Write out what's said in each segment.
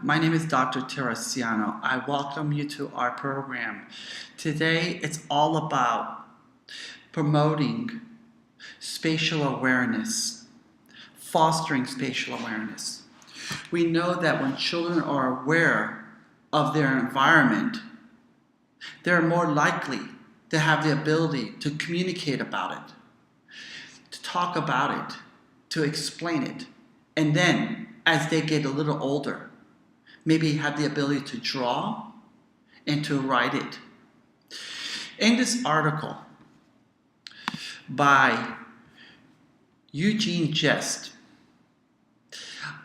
my name is Dr. Terracciano. I welcome you to our program. Today, it's all about promoting spatial awareness, fostering spatial awareness. We know that when children are aware of their environment, they're more likely to have the ability to communicate about it, to talk about it, to explain it, and then as they get a little older, maybe have the ability to draw and to write it. In this article by Eugene Jest,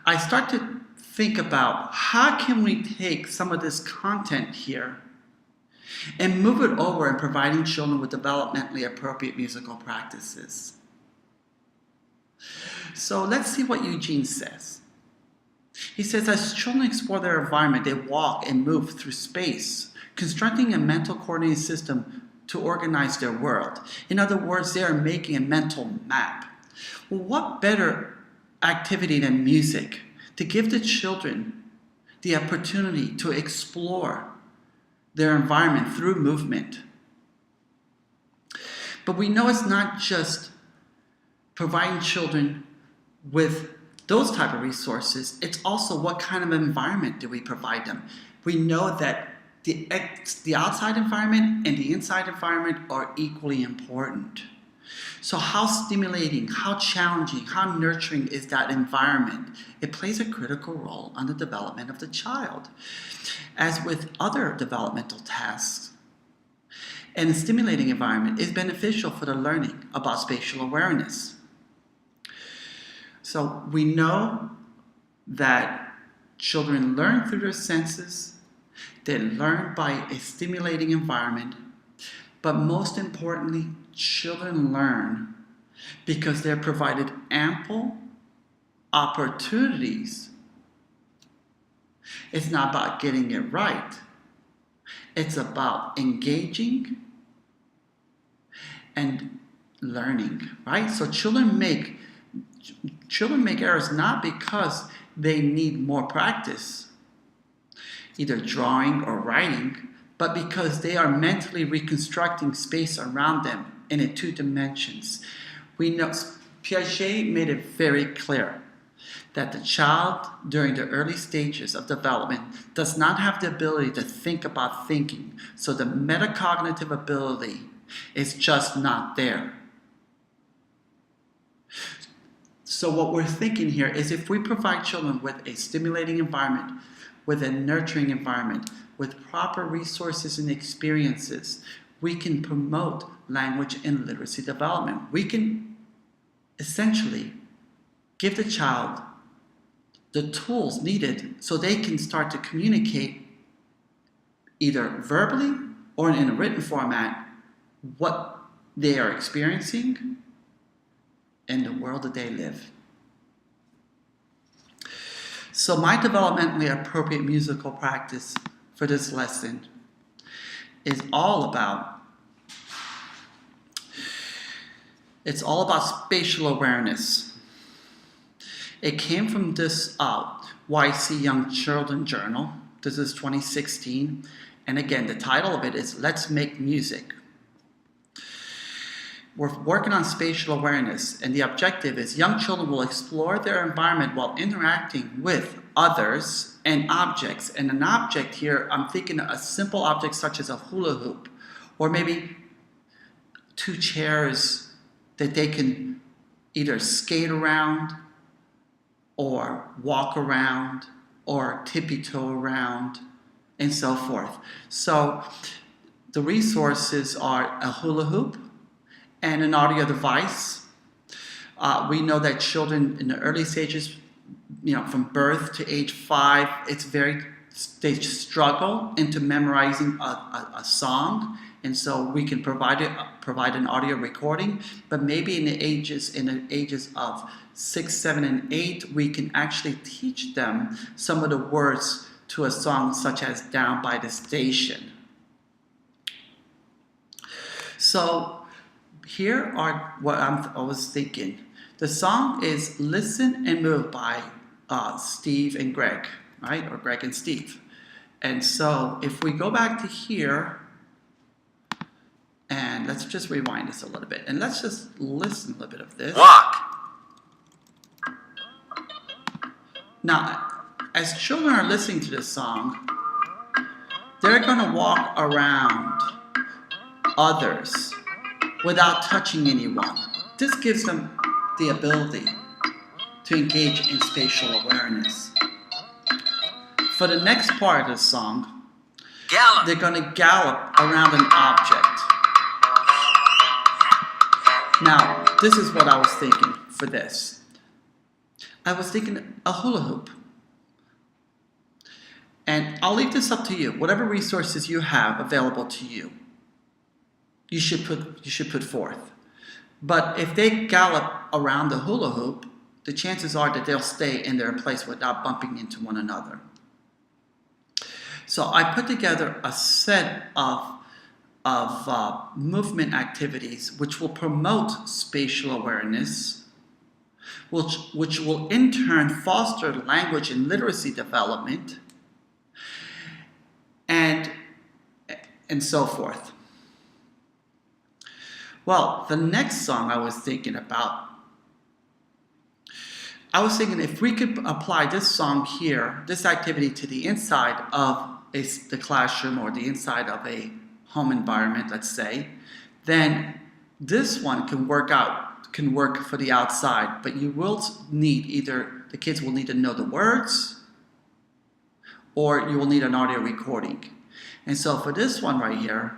I start to think about how can we take some of this content here and move it over in providing children with developmentally appropriate musical practices. So let's see what Eugene says. He says, as children explore their environment, they walk and move through space, constructing a mental coordinating system to organize their world. In other words, they are making a mental map. Well, what better activity than music to give the children the opportunity to explore their environment through movement? But we know it's not just providing children with those type of resources, it's also what kind of environment do we provide them. We know that the outside environment and the inside environment are equally important. So how stimulating, how challenging, how nurturing is that environment? It plays a critical role on the development of the child. As with other developmental tasks, and a stimulating environment is beneficial for the learning about spatial awareness. So we know that children learn through their senses, they learn by a stimulating environment, but most importantly, children learn because they're provided ample opportunities. It's not about getting it right. It's about engaging and learning, right? So children make errors not because they need more practice, either drawing or writing, but because they are mentally reconstructing space around them in two dimensions. We know Piaget made it very clear that the child during the early stages of development does not have the ability to think about thinking. So the metacognitive ability is just not there. So what we're thinking here is if we provide children with a stimulating environment, with a nurturing environment, with proper resources and experiences, we can promote language and literacy development. We can essentially give the child the tools needed so they can start to communicate either verbally or in a written format what they are experiencing in the world that they live. So my developmentally appropriate musical practice for this lesson is all about spatial awareness. It came from this YC Young Children Journal. This is 2016. And again, the title of it is Let's Make Music. We're working on spatial awareness, and the objective is young children will explore their environment while interacting with others and objects. And an object here, I'm thinking a simple object such as a hula hoop, or maybe two chairs that they can either skate around, or walk around, or tippy-toe around, and so forth. So the resources are a hula hoop, and an audio device. We know that children in the early stages, from birth to age 5, they struggle into memorizing a song, and so we can provide an audio recording. But maybe in the ages of 6, 7, and 8, we can actually teach them some of the words to a song such as "Down by the Station." So here are what I was thinking. The song is Listen and Move by Steve and Greg. right? Or Greg and Steve. And so if we go back to here, and let's just rewind this a little bit, and let's just listen a little bit of this. Walk. Now, as children are listening to this song, they're going to walk around others without touching anyone. This gives them the ability to engage in spatial awareness. For the next part of the song, Gallop. they're going to gallop around an object. Now, this is what I was thinking for this. I was thinking a hula hoop. And I'll leave this up to you. Whatever resources you have available to you, you should put forth. But if they gallop around the hula hoop, the chances are that they'll stay in their place without bumping into one another. So I put together a set of movement activities which will promote spatial awareness, which will in turn foster language and literacy development, and so forth. Well, the next song I was thinking about, if we could apply this song here, this activity, to the inside of the classroom or the inside of a home environment, let's say, then this one can work for the outside, but you will need the kids will need to know the words, or you will need an audio recording. And so for this one right here,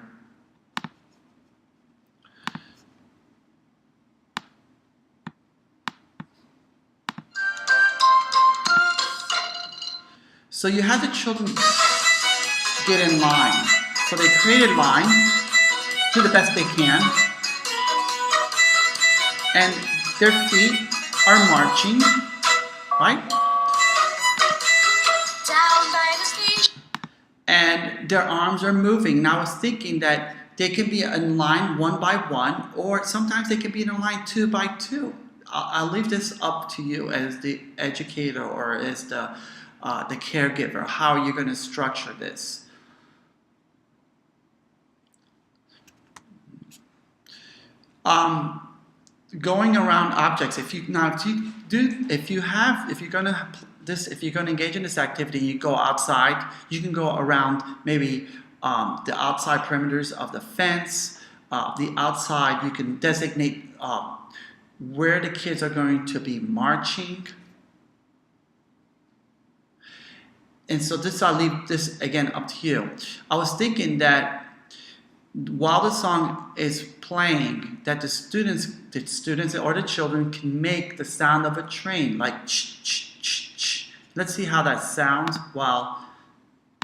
so you have the children get in line. So they created line, do the best they can, and their feet are marching, right? And their arms are moving. Now I was thinking that they can be in line one by one, or sometimes they can be in a line two by two. I'll leave this up to you as the educator or as the caregiver, how you're going to structure this. Going around objects. If you're going to engage in this activity, you go outside. You can go around maybe the outside perimeters of the fence. The outside, you can designate where the kids are going to be marching. And so I'll leave this again up to you. I was thinking that while the song is playing, that the students or the children can make the sound of a train, like ch ch ch ch. Let's see how that sounds while,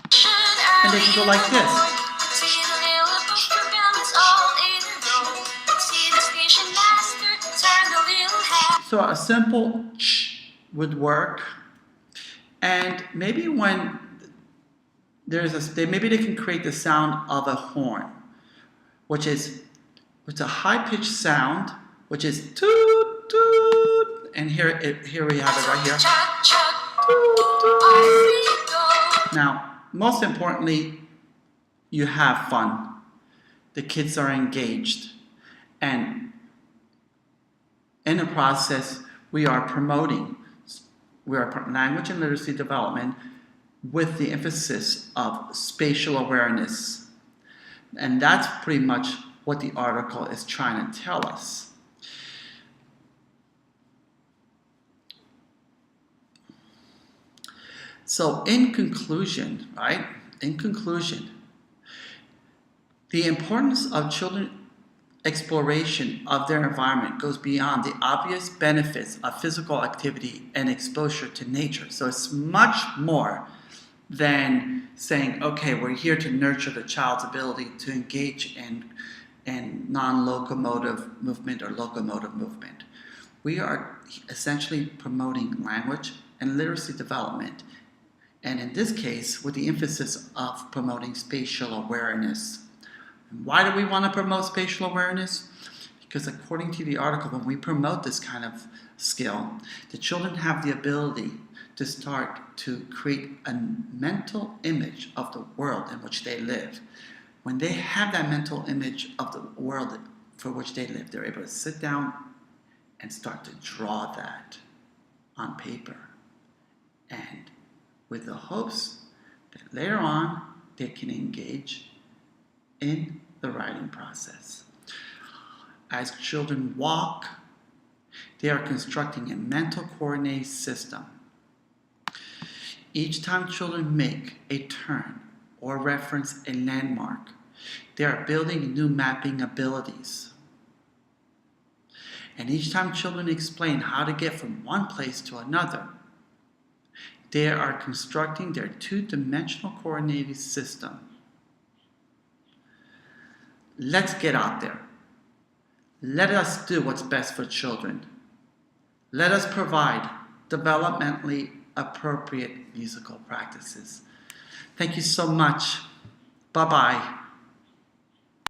and they can go like this. So a simple ch would work, and maybe when maybe they can create the sound of a horn, which is a high-pitched sound, which is toot toot, and here we have it right here. Toot, toot. Now, most importantly, you have fun. The kids are engaged, and in the process, we are promoting language and literacy development with the emphasis of spatial awareness. And that's pretty much what the article is trying to tell us. So in conclusion, the importance of children exploration of their environment goes beyond the obvious benefits of physical activity and exposure to nature. So it's much more than saying, okay, we're here to nurture the child's ability to engage in non-locomotive movement or locomotive movement. We are essentially promoting language and literacy development, and in this case, with the emphasis of promoting spatial awareness. Why do we want to promote spatial awareness? Because according to the article, when we promote this kind of skill, the children have the ability to start to create a mental image of the world in which they live. When they have that mental image of the world for which they live, they're able to sit down and start to draw that on paper. And with the hopes that later on they can engage in the writing process. As children walk, they are constructing a mental coordinating system. Each time children make a turn or reference a landmark, they are building new mapping abilities. And each time children explain how to get from one place to another, they are constructing their two-dimensional coordinating system. Let's get out there. Let us do what's best for children. Let us provide developmentally appropriate musical practices. Thank you so much. Bye-bye.